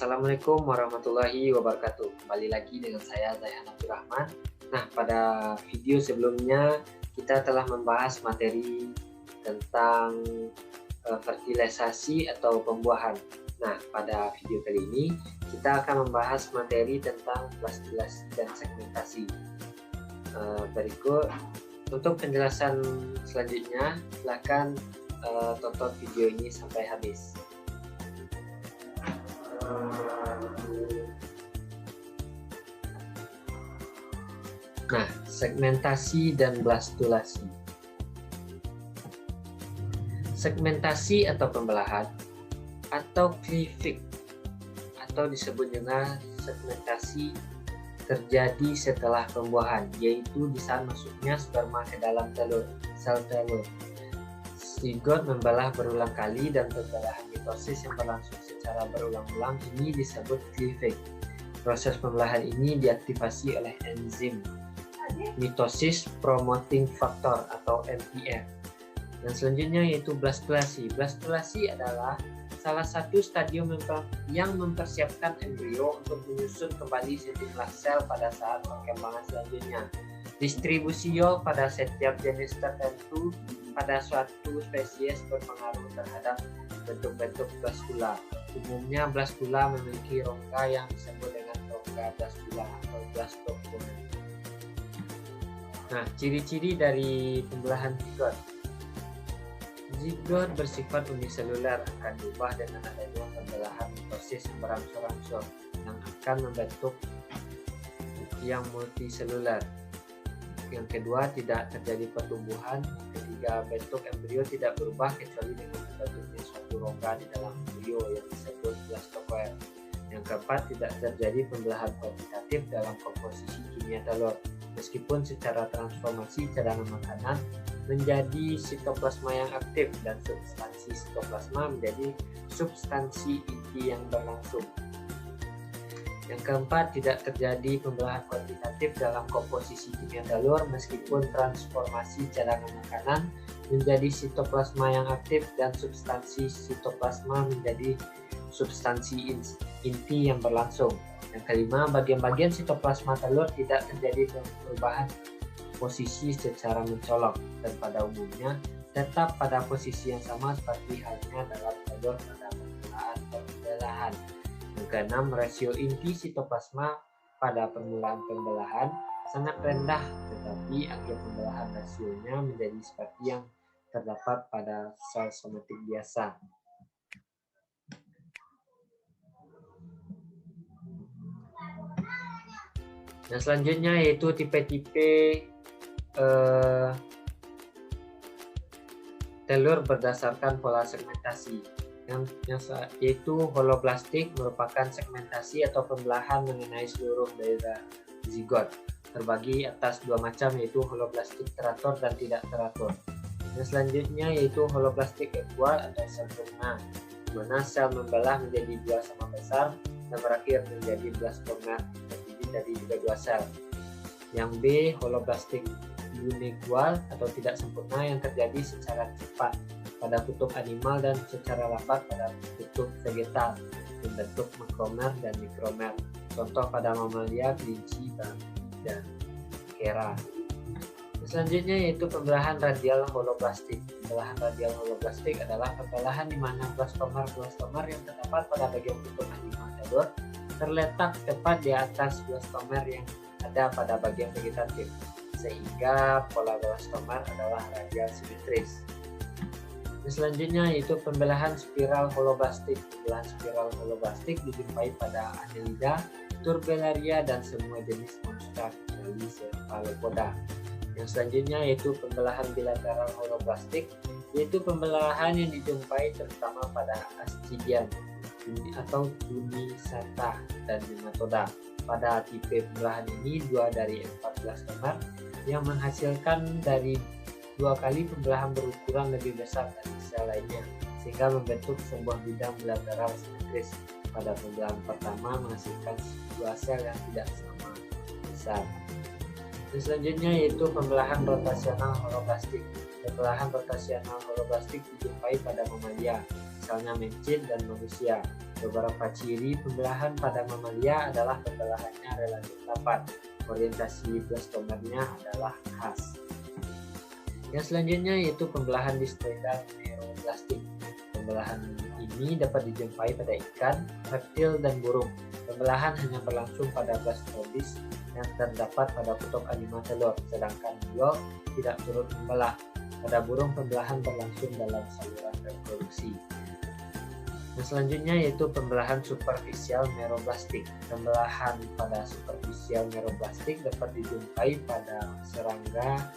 Assalamualaikum warahmatullahi wabarakatuh. Kembali lagi dengan saya Zaihan Abdurrahman. Nah, pada video sebelumnya kita telah membahas materi tentang fertilisasi atau pembuahan. Nah, pada video kali ini kita akan membahas materi tentang plastilasi dan segmentasi. Berikut untuk penjelasan selanjutnya, silakan tonton video ini sampai habis. Nah, segmentasi dan blastulasi. Segmentasi atau pembelahan atau cleavage atau disebut juga segmentasi terjadi setelah pembuahan, yaitu di saat masuknya sperma ke dalam sel telur. Zigot membelah berulang kali dan pembelahan mitosis yang berlangsung secara berulang-ulang ini disebut cleavage. Proses pembelahan ini diaktifasi oleh enzim mitosis promoting factor atau MPF. Dan selanjutnya yaitu blastulasi. Blastulasi adalah salah satu stadium yang mempersiapkan embrio untuk menyusun kembali sejumlah sel pada saat perkembangan selanjutnya. Distribusio pada setiap jenis tertentu pada suatu spesies berpengaruh terhadap bentuk-bentuk blastula. Umumnya blastula memiliki rongga yang disebut dengan rongga blastula atau blastoclone. Nah, ciri-ciri dari pembelahan zigot. Zigot bersifat uniseluler, akan diubah dengan adanya pembelahan mitosis yang berangsur-angsur yang akan membentuk yang multiseluler. Yang kedua, tidak terjadi pertumbuhan. Ketiga, bentuk embrio tidak berubah kecuali dengan terbentuknya suatu rongga di dalam embrio yang disebut blastocoel. Yang keempat, tidak terjadi pembelahan kuantitatif dalam komposisi kimia telur, meskipun secara transformasi cadangan makanan menjadi sitoplasma yang aktif dan substansi sitoplasma menjadi substansi inti yang berlangsung. Yang keempat, tidak terjadi pembelahan kuantitatif dalam komposisi kimia telur meskipun transformasi cadangan makanan menjadi sitoplasma yang aktif dan substansi sitoplasma menjadi substansi inti yang berlangsung. Yang kelima, bagian-bagian sitoplasma telur tidak terjadi perubahan posisi secara mencolok dan pada umumnya tetap pada posisi yang sama seperti halnya dalam telur pada permulaan pembelahan. Yang keenam, rasio inti sitoplasma pada permulaan pembelahan sangat rendah, tetapi akhir pembelahan rasionya menjadi seperti yang terdapat pada sel somatik biasa. Nah, selanjutnya yaitu tipe-tipe telur berdasarkan pola segmentasi. Yaitu holoblastik merupakan segmentasi atau pembelahan mengenai seluruh daerah zigot. Terbagi atas dua macam, yaitu holoblastik teratur dan tidak teratur. Dan selanjutnya yaitu holoblastik equal atau sempurna, di mana sel membelah menjadi dua sama besar dan berakhir menjadi blastoma terdiri dari dua sel. Yang B, holoblastik unequal atau tidak sempurna yang terjadi secara cepat pada kutub animal dan secara lambat pada kutub vegetal, membentuk makromer dan mikromer. Contoh pada mamalia, kelinci, dan kera. Selanjutnya yaitu pembelahan radial holoblastik. Pembelahan radial holoblastik adalah pembelahan di mana blastomer yang terdapat pada bagian kutub animal telur terletak tepat di atas blastomer yang ada pada bagian vegetatif, sehingga pola blastomer adalah radial simetris. Selanjutnya yaitu pembelahan spiral holoblastik. Pembelahan spiral holoblastik dijumpai pada Annelida, Turbellaria, dan semua jenis monster kecuali Cephalopoda. Yang selanjutnya yaitu pembelahan bilateral holoblastik, yaitu pembelahan yang dijumpai terutama pada Ascidian atau Unisata dan Nematoda. Pada tipe pembelahan ini 2 dari 4 blastomer yang menghasilkan dari 2 kali pembelahan berukuran lebih besar dari sel lainnya, sehingga membentuk sebuah bidang bilateral simetris. Pada pembelahan pertama menghasilkan 2 sel yang tidak sama besar. Dan selanjutnya yaitu pembelahan rotasional holoblastik. Pembelahan rotasional holoblastik dijumpai pada mamalia, misalnya mencit dan manusia. Beberapa ciri pembelahan pada mamalia adalah pembelahannya relatif rapat. Orientasi blastomernya adalah khas. Yang selanjutnya yaitu pembelahan discoidal neoplastik. Pembelahan ini dapat dijumpai pada ikan, reptil, dan burung. Pembelahan hanya berlangsung pada blastodis yang terdapat pada kutub anima telur, sedangkan biol tidak turut membelah. Pada burung, pembelahan berlangsung dalam saluran reproduksi. Yang selanjutnya yaitu pembelahan superficial meroblastik. Pembelahan pada superficial meroblastik dapat dijumpai pada serangga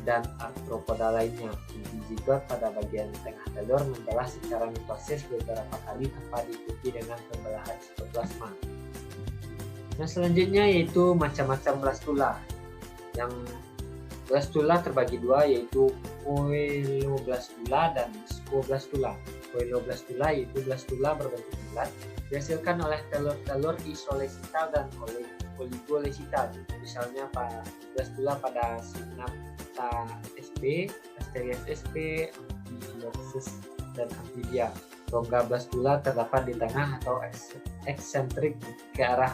dan arthropoda lainnya. Inti zigot pada bagian tengah telur membelah secara mitosis beberapa kali tanpa diikuti dengan pembelahan sitoplasma. Yang selanjutnya yaitu macam-macam blastula. Yang blastula terbagi dua yaitu coeloblastula dan scoblastula. Coeloblastula yaitu blastula berbentuk bulat dihasilkan oleh telur-telur isolesital dan oligolesital. Misalnya blastula pada Synapta sp, Asterias sp, Amphioxus dan Amphibia. Rongga blastula terdapat di tengah atau eksentrik ke arah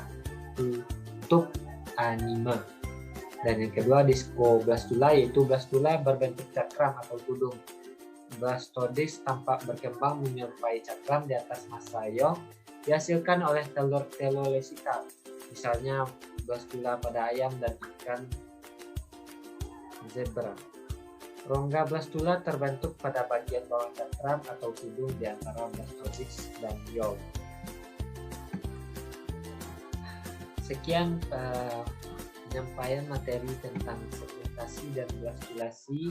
kutub anima. Dan yang kedua discoblastula yaitu blastula berbentuk cakram atau tudung. Blastodis tampak berkembang menyerupai cakram di atas masayong dihasilkan oleh telur telolesital. Misalnya blastula pada ayam dan ikan zebra. Rongga blastula terbentuk pada bagian bawah cakram atau tudung di antara blastodis dan biol. Sekian penyampaian materi tentang segmentasi dan blastulasi.